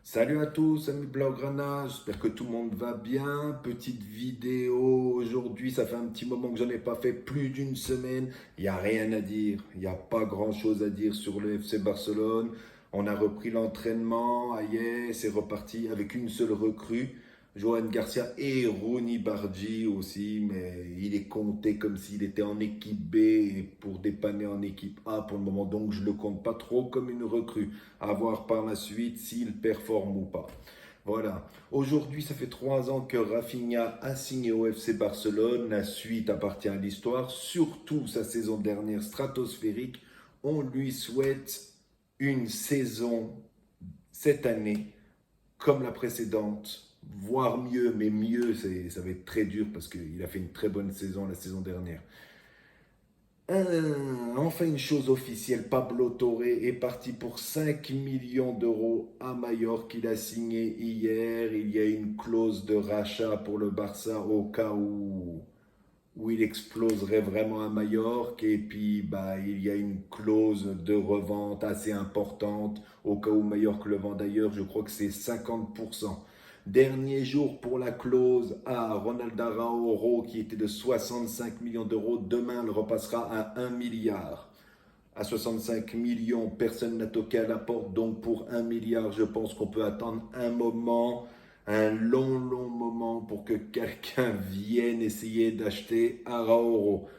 Salut à tous, amis Blaugrana, j'espère que tout le monde va bien. Petite vidéo aujourd'hui, ça fait un petit moment que j'en ai pas fait, plus d'une semaine. Il n'y a rien à dire, il n'y a pas grand-chose à dire sur le FC Barcelone. On a repris l'entraînement, aïe, c'est reparti avec une seule recrue. Johan Garcia et Rooney Bardi aussi, mais il est compté comme s'il était en équipe B et pour dépanner en équipe A pour le moment, donc je le compte pas trop comme une recrue. À voir par la suite s'il performe ou pas. Voilà. Aujourd'hui, ça fait 3 ans que Rafinha a signé au FC Barcelone. La suite appartient à l'histoire, surtout sa saison dernière stratosphérique. On lui souhaite une saison cette année comme la précédente, voire mieux, mais mieux, ça va être très dur parce qu'il a fait une très bonne saison la saison dernière. Enfin une chose officielle, Pablo Torre est parti pour 5 millions d'euros à Majorque. Il a signé hier. Il y a une clause de rachat pour le Barça au cas où il exploserait vraiment à Majorque. Et puis il y a une clause de revente assez importante au cas où Majorque le vend d'ailleurs. Je crois que c'est 50%. Dernier jour pour la clause à Ronald Araujo qui était de 65 millions d'euros. Demain, elle repassera à 1 milliard. À 65 millions, personne n'a toqué à la porte. Donc pour 1 milliard, je pense qu'on peut attendre un moment, un long, long moment pour que quelqu'un vienne essayer d'acheter Araujo.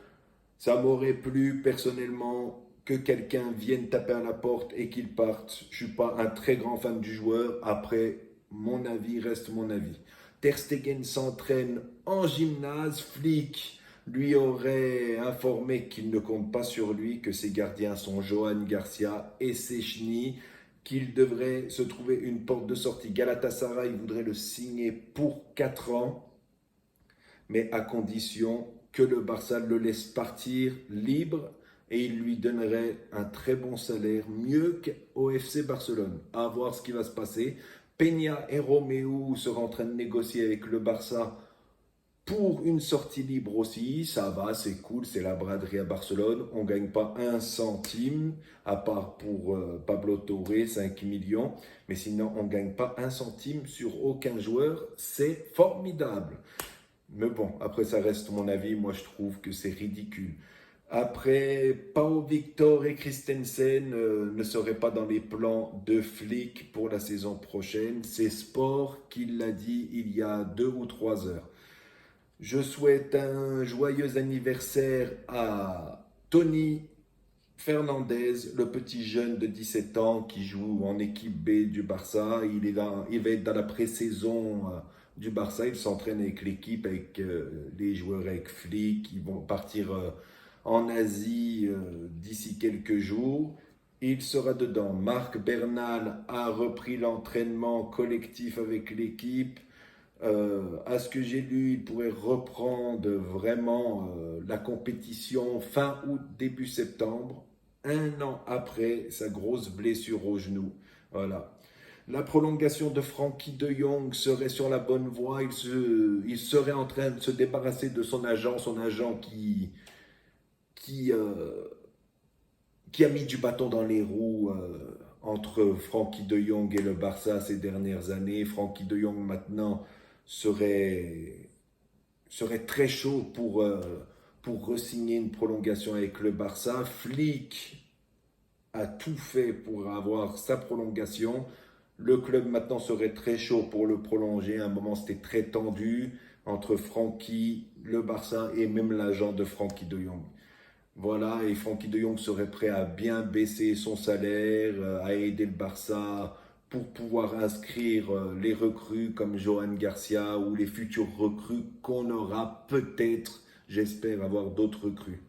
Ça m'aurait plu personnellement que quelqu'un vienne taper à la porte et qu'il parte. Je ne suis pas un très grand fan du joueur. Après, mon avis reste mon avis. Ter Stegen s'entraîne en gymnase. Flick lui aurait informé qu'il ne compte pas sur lui, que ses gardiens sont Johan Garcia et Sechny, qu'il devrait se trouver une porte de sortie. Galatasaray voudrait le signer pour 4 ans, mais à condition que le Barça le laisse partir libre et il lui donnerait un très bon salaire, mieux qu'au FC Barcelone. À voir ce qui va se passer. Peña et Romeu seraient en train de négocier avec le Barça pour une sortie libre aussi. Ça va, c'est cool, c'est la braderie à Barcelone. On ne gagne pas un centime, à part pour Pablo Torre, 5 millions. Mais sinon, on ne gagne pas un centime sur aucun joueur. C'est formidable. Mais bon, après ça reste mon avis, moi je trouve que c'est ridicule. Après, Pau Victor et Christensen ne seraient pas dans les plans de Flick pour la saison prochaine. C'est Sport qui l'a dit il y a 2 ou 3 heures. Je souhaite un joyeux anniversaire à Tony Fernandez, le petit jeune de 17 ans qui joue en équipe B du Barça. Il va être dans la pré-saison du Barça. Il s'entraîne avec l'équipe, avec les joueurs, avec Flick. Ils vont partir en Asie d'ici quelques jours. Il sera dedans. Marc Bernal a repris l'entraînement collectif avec l'équipe. À ce que j'ai lu, il pourrait reprendre vraiment la compétition fin août, début septembre, un an après sa grosse blessure au genou. Voilà. La prolongation de Frankie de Jong serait sur la bonne voie. Il serait en train de se débarrasser de son agent qui, euh, qui a mis du bâton dans les roues entre Frankie de Jong et le Barça ces dernières années. Frankie de Jong maintenant serait très chaud pour re-signer une prolongation avec le Barça. Flick a tout fait pour avoir sa prolongation. Le club maintenant serait très chaud pour le prolonger. À un moment, c'était très tendu entre Francky, le Barça et même l'agent de Francky de Jong. Voilà, et Francky de Jong serait prêt à bien baisser son salaire, à aider le Barça pour pouvoir inscrire les recrues comme Johan Garcia ou les futurs recrues qu'on aura peut-être, j'espère avoir d'autres recrues.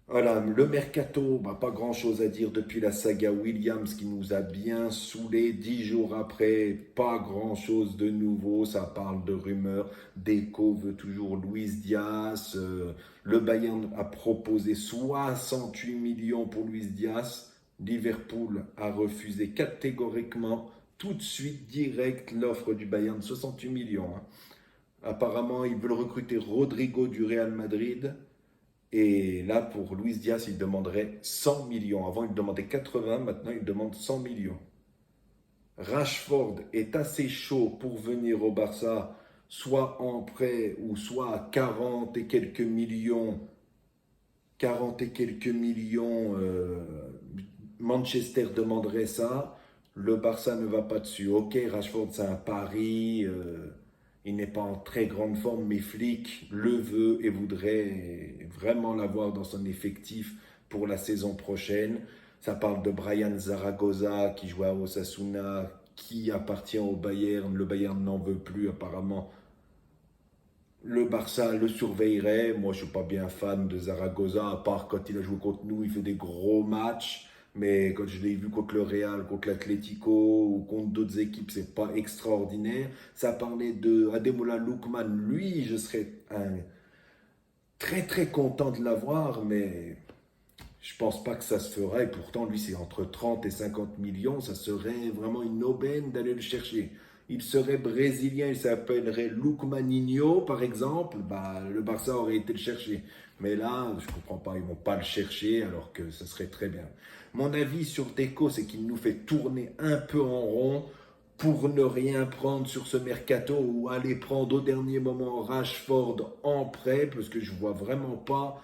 Voilà, le mercato, pas grand-chose à dire depuis la saga Williams qui nous a bien saoulés. 10 jours après, pas grand-chose de nouveau. Ça parle de rumeurs. Deco veut toujours Luis Diaz. Le Bayern a proposé 68 millions pour Luis Diaz. Liverpool a refusé catégoriquement, tout de suite, direct, l'offre du Bayern, 68 millions. Hein. Apparemment, ils veulent recruter Rodrigo du Real Madrid. Et là, pour Luis Diaz, il demanderait 100 millions. Avant, il demandait 80, maintenant, il demande 100 millions. Rashford est assez chaud pour venir au Barça, soit en prêt ou soit à 40 et quelques millions, Manchester demanderait ça. Le Barça ne va pas dessus. Ok, Rashford, c'est un pari. Il n'est pas en très grande forme, mais Flick le veut et voudrait vraiment l'avoir dans son effectif pour la saison prochaine. Ça parle de Brian Zaragoza qui joue à Osasuna, qui appartient au Bayern. Le Bayern n'en veut plus apparemment. Le Barça le surveillerait. Moi, je ne suis pas bien fan de Zaragoza, à part quand il a joué contre nous, il fait des gros matchs. Mais quand je l'ai vu contre le Real, contre l'Atlético ou contre d'autres équipes, c'est pas extraordinaire. Ça parlait de Ademola Lookman. Lui, je serais très très content de l'avoir, mais je pense pas que ça se fera. Et pourtant, lui, c'est entre 30 et 50 millions. Ça serait vraiment une aubaine d'aller le chercher. Il serait brésilien, il s'appellerait Lookmaninho, par exemple. Bah, le Barça aurait été le chercher. Mais là, je comprends pas, ils vont pas le chercher alors que ça serait très bien. Mon avis sur Deco, c'est qu'il nous fait tourner un peu en rond pour ne rien prendre sur ce mercato ou aller prendre au dernier moment Rashford en prêt, parce que je vois vraiment pas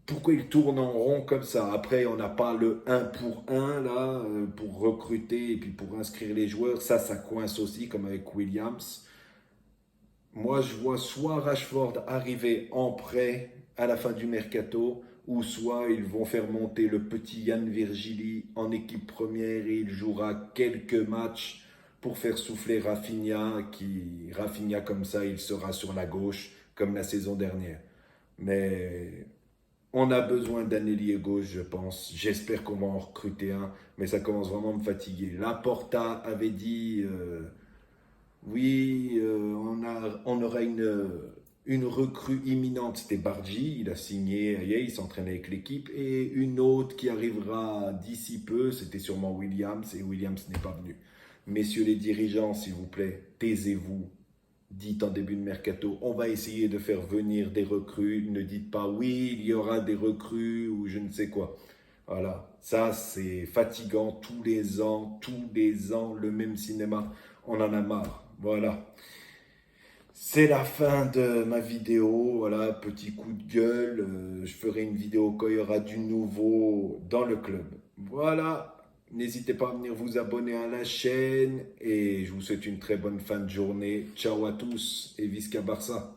pourquoi il tourne en rond comme ça. Après, on n'a pas le un pour un là, pour recruter et puis pour inscrire les joueurs. Ça coince aussi, comme avec Williams. Moi, je vois soit Rashford arriver en prêt à la fin du mercato, ou soit ils vont faire monter le petit Yann Virgili en équipe première et il jouera quelques matchs pour faire souffler Rafinha comme ça, il sera sur la gauche comme la saison dernière. Mais on a besoin d'un ailier gauche, je pense. J'espère qu'on va en recruter un, mais ça commence vraiment à me fatiguer. Laporta avait dit oui, on aura une recrue imminente. C'était Bargi, il a signé, il s'entraînait avec l'équipe. Et une autre qui arrivera d'ici peu, c'était sûrement Williams, et Williams n'est pas venu. Messieurs les dirigeants, s'il vous plaît, taisez-vous. Dites en début de mercato, on va essayer de faire venir des recrues. Ne dites pas oui, il y aura des recrues ou je ne sais quoi. Voilà, ça c'est fatigant tous les ans, le même cinéma. On en a marre. Voilà. C'est la fin de ma vidéo. Voilà, petit coup de gueule. Je ferai une vidéo quand il y aura du nouveau dans le club. Voilà. N'hésitez pas à venir vous abonner à la chaîne et je vous souhaite une très bonne fin de journée. Ciao à tous et Visca Barça.